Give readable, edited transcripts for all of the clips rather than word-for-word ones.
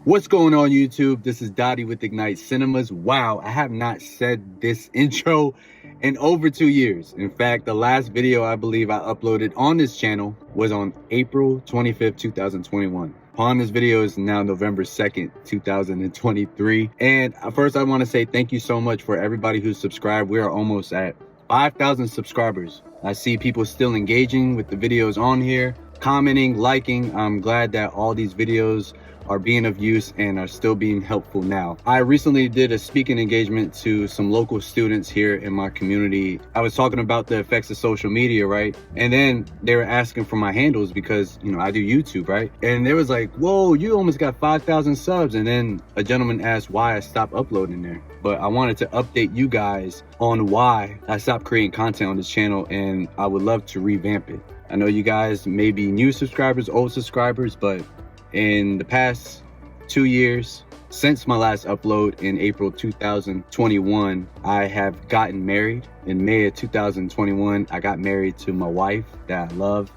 What's going on YouTube? This is Dottie with Ignite Cinemas. Wow, I have not said this intro in over 2 years. In fact, the last video I believe I uploaded on this channel was on April 25th, 2021. Upon this video is now November 2nd, 2023. And first I want to say thank you so much for everybody who's subscribed. We are almost at 5,000 subscribers. I see people still engaging with the videos on here, commenting, liking. I'm glad that all these videos are being of use and are still being helpful now. I recently did a speaking engagement to some local students here in my community. I was talking about the effects of social media, right? And then they were asking for my handles because, you know, I do YouTube, right? And they was like, whoa, you almost got 5,000 subs. And then a gentleman asked why I stopped uploading there. But I wanted to update you guys on why I stopped creating content on this channel, and I would love to revamp it. I know you guys may be new subscribers, old subscribers, but in the past 2 years, since my last upload in April 2021, I have gotten married. In May of 2021, I got married to my wife that I love.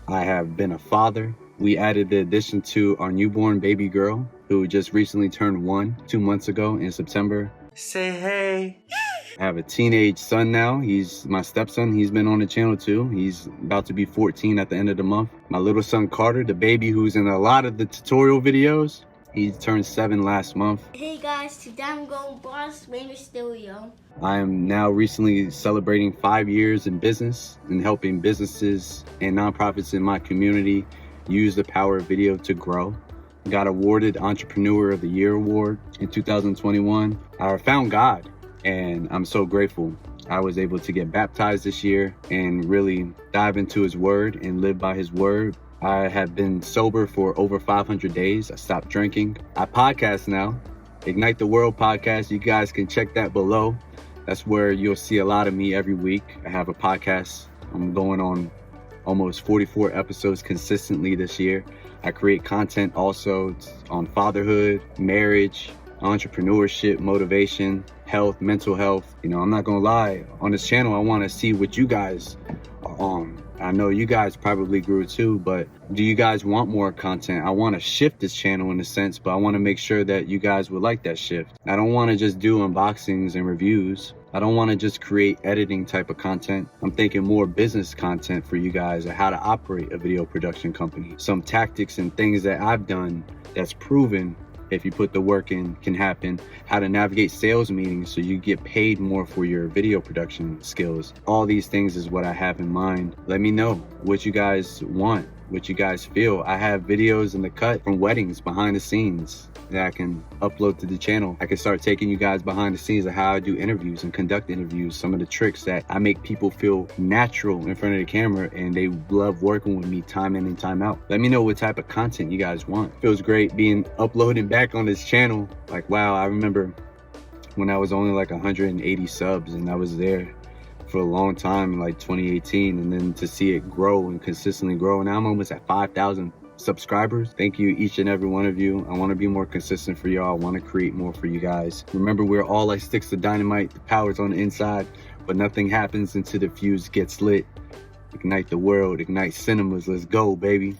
I have been a father. We added the addition to our newborn baby girl, who just recently turned 2 months ago in September. Say hey. I have a teenage son now. He's my stepson. He's been on the channel too. He's about to be 14 at the end of the month. My little son Carter, the baby who's in a lot of the tutorial videos, he turned 7 last month. Hey guys, today I'm going boss, maybe still young. I am now recently celebrating 5 years in business and helping businesses and nonprofits in my community use the power of video to grow. Got awarded Entrepreneur of the Year award in 2021. I found God and I'm so grateful. I was able to get baptized this year and really dive into his word and live by his word. I have been sober for over 500 days. I stopped drinking. I podcast now, Ignite the World podcast. You guys can check that below. That's where you'll see a lot of me every week. I have a podcast. I'm going on almost 44 episodes consistently this year. I create content also on fatherhood, marriage, entrepreneurship, motivation, health, mental health. You know, I'm not gonna lie, on this channel, I wanna see what you guys are on. I know you guys probably grew too, but do you guys want more content? I wanna shift this channel in a sense, but I wanna make sure that you guys would like that shift. I don't wanna just do unboxings and reviews. I don't want to just create editing type of content. I'm thinking more business content for you guys on how to operate a video production company. Some tactics and things that I've done that's proven, if you put the work in, can happen. How to navigate sales meetings so you get paid more for your video production skills. All these things is what I have in mind. Let me know what you guys want, what you guys feel. I have videos in the cut from weddings behind the scenes that I can upload to the channel. I can start taking you guys behind the scenes of how I do interviews and conduct interviews, some of the tricks that I make people feel natural in front of the camera and they love working with me time in and time out. Let me know what type of content you guys want. Feels great being uploading back on this channel. Like, wow, I remember when I was only like 180 subs and I was there for a long time in like 2018, and then to see it grow and consistently grow. Now I'm almost at 5,000 subscribers. Thank you, each and every one of you. I want to be more consistent for y'all. I want to create more for you guys. Remember, we're all like sticks to dynamite. The power's on the inside, but nothing happens until the fuse gets lit. Ignite the world, ignite cinemas. Let's go, baby.